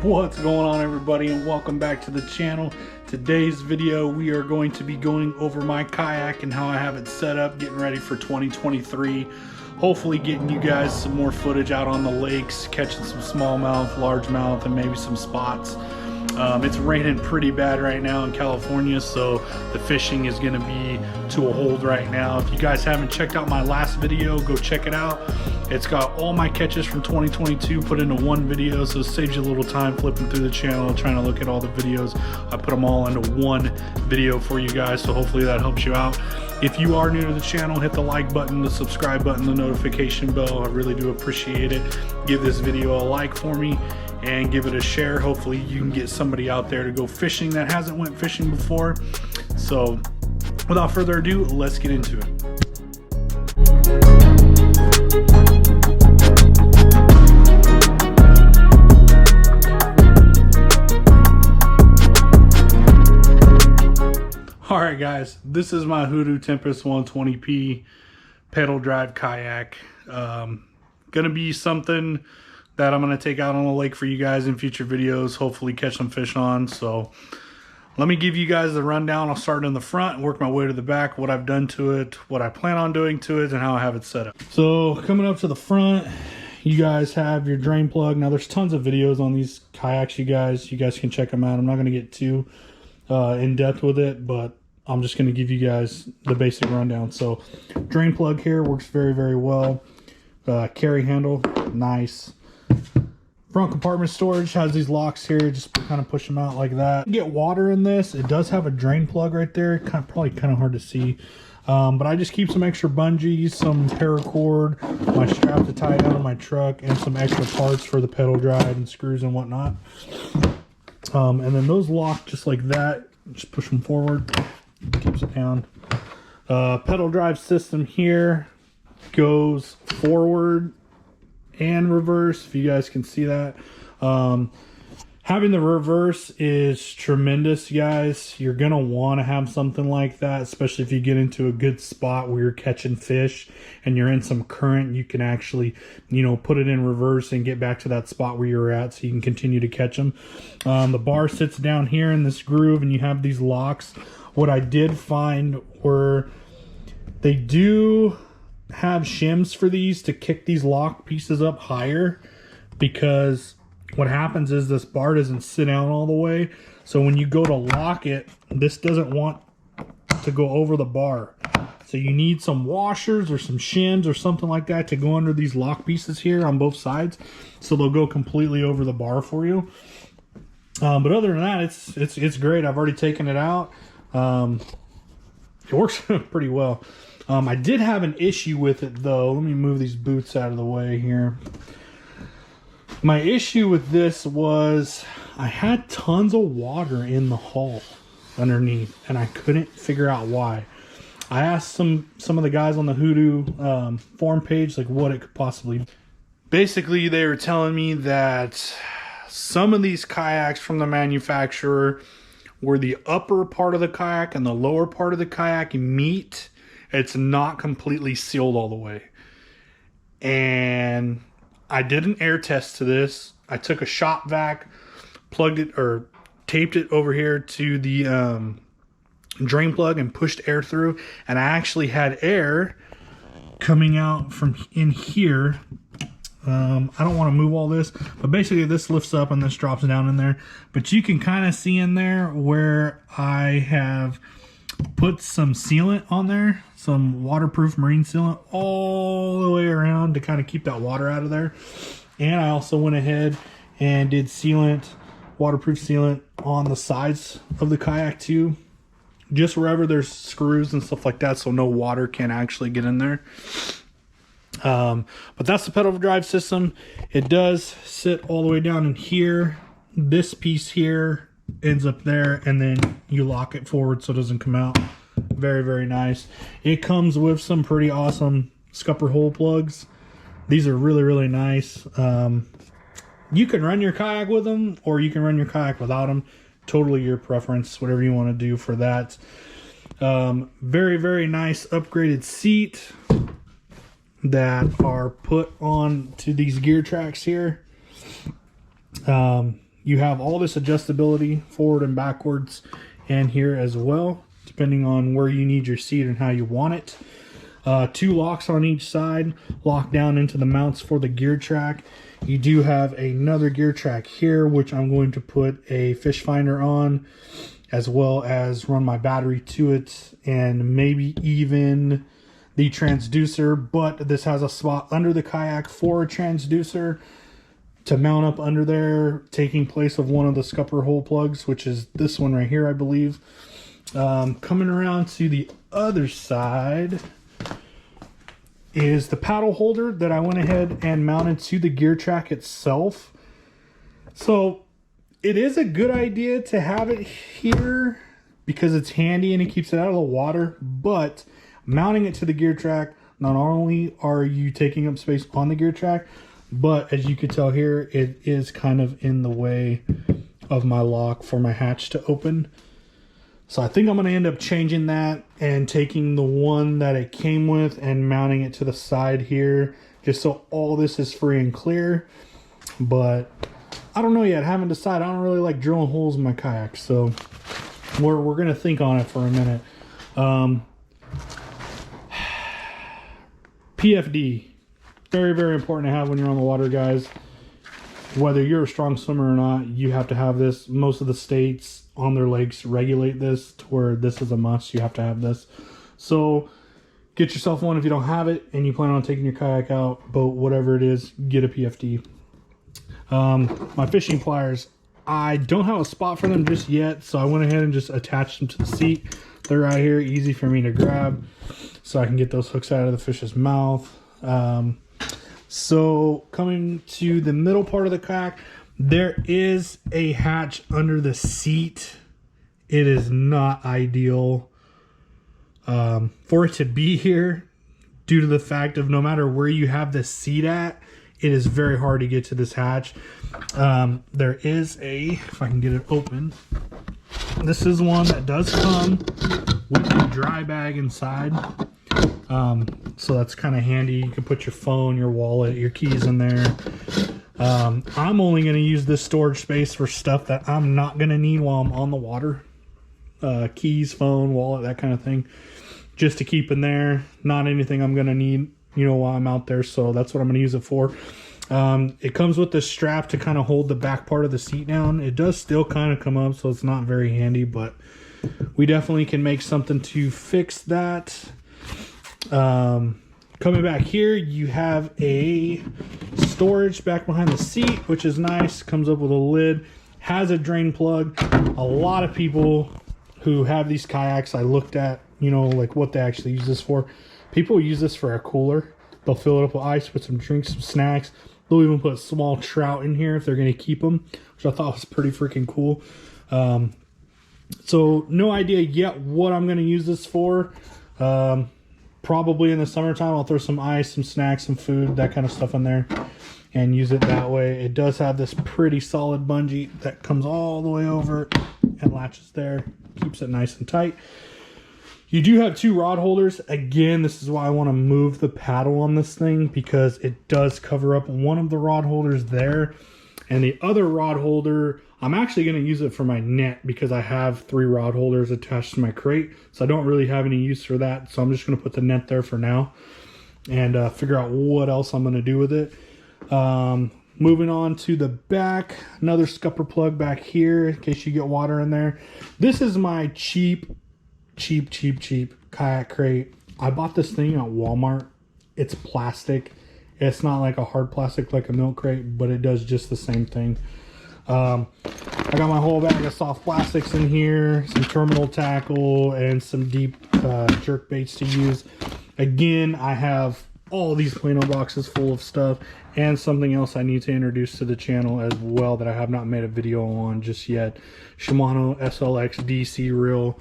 What's going on, everybody, and welcome back to the channel. Today's video we are going to be going over my kayak and how I have it set up, getting ready for 2023. Hopefully getting you guys some more footage out on the lakes, catching some smallmouth, largemouth, and maybe some spots. It's raining pretty bad right now in California, so the fishing is going to be to a hold right now. If you guys haven't checked out my last video, go check it out. It's got all my catches from 2022 put into one video, so it saves you a little time flipping through the channel, trying to look at all the videos. I put them all into one video for you guys, so hopefully that helps you out. If you are new to the channel, hit the like button, the subscribe button, the notification bell. I really do appreciate it. Give this video a like for me and give it a share. Hopefully you can get somebody out there to go fishing that hasn't went fishing before. So without further ado, let's get into it. Alright guys, this is my Hoodoo Tempest 120p pedal drive kayak. Gonna be something that I'm gonna take out on the lake for you guys in future videos, hopefully catch some fish on. So let me give you guys the rundown. I'll start in the front and work my way to the back, what I've done to it, what I plan on doing to it, and how I have it set up. So coming up to the front, you guys have your drain plug. Now there's tons of videos on these kayaks, you guys can check them out. I'm not gonna get too in depth with it, but I'm just going to give you guys the basic rundown. So drain plug here works very, very well. Carry handle, nice. Front compartment storage has these locks here, just kind of push them out like that. Get water in this. It does have a drain plug right there, probably kind of hard to see, but I just keep some extra bungees, some paracord, my strap to tie down on my truck, and some extra parts for the pedal drive and screws and whatnot. And then those lock just like that. Just push them forward, keeps it down. Pedal drive system here goes forward and reverse, if you guys can see that. Having the reverse is tremendous, guys. You're gonna want to have something like that, especially if you get into a good spot where you're catching fish and you're in some current. You can actually, put it in reverse and get back to that spot where you're at, so you can continue to catch them. The bar sits down here in this groove, and you have these locks. What I did find were they do have shims for these to kick these lock pieces up higher, because what happens is this bar doesn't sit down all the way. So when you go to lock it, this doesn't want to go over the bar. So you need some washers or some shims or something like that to go under these lock pieces here on both sides, so they'll go completely over the bar for you. But other than that, it's great. I've already taken it out. It works pretty well. I did have an issue with it though. Let me move these boots out of the way here. My issue with this was I had tons of water in the hull underneath, and I couldn't figure out why. I asked some of the guys on the Hoodoo forum page like what it could possibly be. Basically, they were telling me that some of these kayaks from the manufacturer, where the upper part of the kayak and the lower part of the kayak meet, it's not completely sealed all the way. And I did an air test to this. I took a shop vac, plugged it or taped it over here to the drain plug and pushed air through, and I actually had air coming out from in here. I don't want to move all this, but basically this lifts up and this drops down in there. But you can kind of see in there where I have put some sealant on there, some waterproof marine sealant all the way around to kind of keep that water out of there. And I also went ahead and did sealant, waterproof sealant on the sides of the kayak too, just wherever there's screws and stuff like that, so no water can actually get in there. But that's the pedal drive system. It does sit all the way down in here. This piece here ends up there, and then you lock it forward so it doesn't come out. Very, very nice. It comes with some pretty awesome Scupper hole plugs. These are really, really nice. You can run your kayak with them, or you can run your kayak without them. Totally your preference, whatever you want to do for that. Very, very nice upgraded seat that are put on to these gear tracks here. You have all this adjustability forward and backwards and here as well, depending on where you need your seat and how you want it. 2 locks on each side, lock down into the mounts for the gear track. You do have another gear track here, which I'm going to put a fish finder on, as well as run my battery to it, and maybe even the transducer. But this has a spot under the kayak for a transducer to mount up under there, taking place of one of the Scupper hole plugs, which is this one right here, I believe. Coming around to the other side is the paddle holder that I went ahead and mounted to the gear track itself. So it is a good idea to have it here because it's handy and it keeps it out of the water, but mounting it to the gear track, not only are you taking up space on the gear track, but as you can tell here, it is kind of in the way of my lock for my hatch to open. So I think I'm going to end up changing that and taking the one that it came with and mounting it to the side here, just so all this is free and clear. But I don't know yet. I haven't decided. I don't really like drilling holes in my kayak, so we're going to think on it for a minute. PFD, very, very important to have when you're on the water, guys. Whether you're a strong swimmer or not, you have to have this. Most of the states on their lakes regulate this to where this is a must. You have to have this. So get yourself one if you don't have it and you plan on taking your kayak out, boat, whatever it is, get a PFD. My fishing pliers, I don't have a spot for them just yet, so I went ahead and just attached them to the seat. They're right here, easy for me to grab, so I can get those hooks out of the fish's mouth. So coming to the middle part of the kayak, there is a hatch under the seat. It is not ideal for it to be here due to the fact of no matter where you have the seat at, it is very hard to get to this hatch. There is a, if I can get it open, this is one that does come with a dry bag inside. So that's kind of handy. You can put your phone, your wallet, your keys in there. I'm only going to use this storage space for stuff that I'm not going to need while I'm on the water. Keys, phone, wallet, that kind of thing. Just to keep in there. Not anything I'm going to need, while I'm out there. So that's what I'm going to use it for. It comes with this strap to kind of hold the back part of the seat down. It does still kind of come up, so it's not very handy, but we definitely can make something to fix that. Coming back here, you have a storage back behind the seat, which is nice. Comes up with a lid, has a drain plug. A lot of people who have these kayaks, I looked at, like what they actually use this for. People use this for a cooler. They'll fill it up with ice, put some drinks, some snacks. They'll even put small trout in here if they're going to keep them, which I thought was pretty freaking cool. So no idea yet what I'm going to use this for. Probably in the summertime, I'll throw some ice, some snacks, some food, that kind of stuff in there and use it that way. It does have this pretty solid bungee that comes all the way over and latches there, keeps it nice and tight. You do have 2 rod holders. Again, this is why I want to move the paddle on this thing, because it does cover up one of the rod holders there. And the other rod holder, I'm actually going to use it for my net because I have 3 rod holders attached to my crate. So I don't really have any use for that. So I'm just going to put the net there for now and figure out what else I'm going to do with it. Moving on to the back, another Scupper plug back here in case you get water in there. This is my cheap kayak crate. I bought this thing at Walmart. It's plastic. It's not like a hard plastic like a milk crate, but it does just the same thing. I got my whole bag of soft plastics in here, some terminal tackle, and some deep jerk baits to use. Again, I have all these Plano boxes full of stuff and something else I need to introduce to the channel as well that I have not made a video on just yet. Shimano SLX DC reel.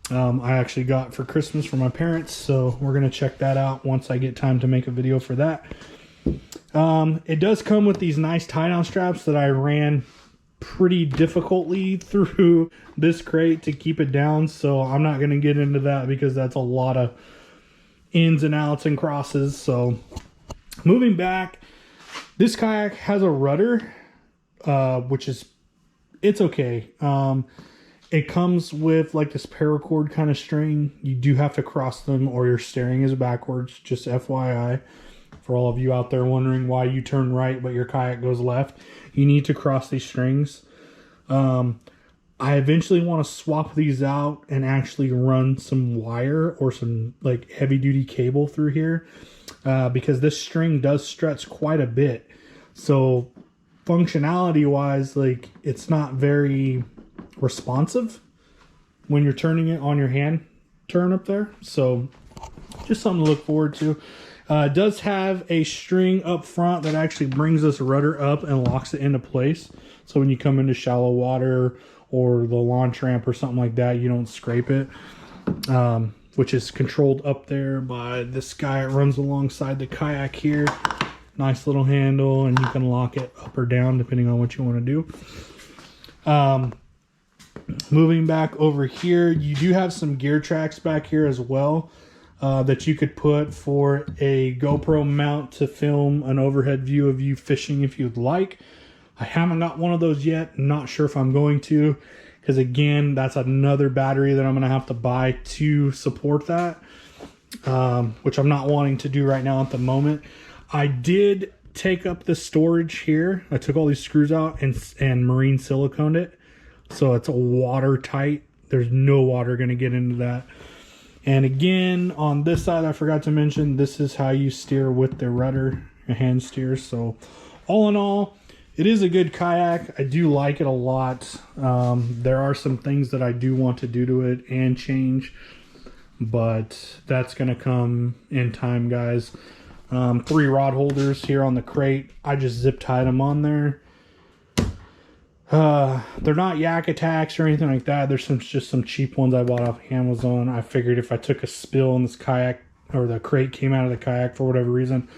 I actually got for Christmas for my parents, so we're going to check that out once I get time to make a video for that. It does come with these nice tie-down straps that I ran pretty difficultly through this crate to keep it down, so I'm not going to get into that because that's a lot of ins and outs and crosses. So moving back, this kayak has a rudder, which is it's okay. It comes with like this paracord kind of string. You do have to cross them or your steering is backwards, just FYI. For all of you out there wondering why you turn right but your kayak goes left, you need to cross these strings. I eventually want to swap these out and actually run some wire or some like heavy duty cable through here, because this string does stretch quite a bit. So functionality wise, like it's not very responsive when you're turning it on your hand turn up there. So just something to look forward to. It does have a string up front that actually brings this rudder up and locks it into place. So when you come into shallow water or the launch ramp or something like that, you don't scrape it. Which is controlled up there by this guy. It runs alongside the kayak here. Nice little handle, and you can lock it up or down depending on what you want to do. Moving back over here, you do have some gear tracks back here as well. That you could put for a GoPro mount to film an overhead view of you fishing if you'd like. I haven't got one of those yet. Not sure if I'm going to, because again, that's another battery that I'm going to have to buy to support that, which I'm not wanting to do right now at the moment. I did take up the storage here. I took all these screws out and marine siliconed it, so it's watertight. There's no water going to get into that. And again, on this side, I forgot to mention, this is how you steer with the rudder, a hand steer. So all in all, it is a good kayak. I do like it a lot. There are some things that I do want to do to it and change, but that's going to come in time, guys. 3 rod holders here on the crate. I just zip tied them on there. They're not Yak Attacks or anything like that. There's just some cheap ones I bought off Amazon. I figured if I took a spill and this kayak or the crate came out of the kayak for whatever reason,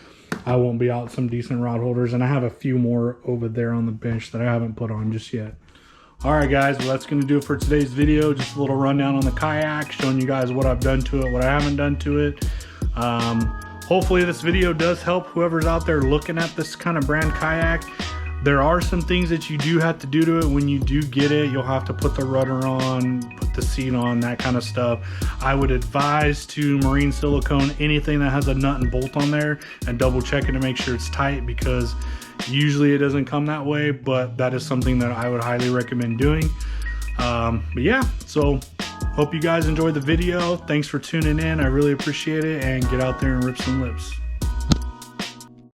I won't be out some decent rod holders. And I have a few more over there on the bench that I haven't put on just yet. Alright guys, well that's going to do it for today's video. Just a little rundown on the kayak, showing you guys what I've done to it, what I haven't done to it. Hopefully this video does help whoever's out there looking at this kind of brand kayak. There are some things that you do have to do to it when you do get it. You'll have to put the rudder on, put the seat on, that kind of stuff. I would advise to marine silicone anything that has a nut and bolt on there and double check it to make sure it's tight, because usually it doesn't come that way, but that is something that I would highly recommend doing. But yeah, so hope you guys enjoyed the video. Thanks for tuning in. I really appreciate it, and get out there and rip some lips.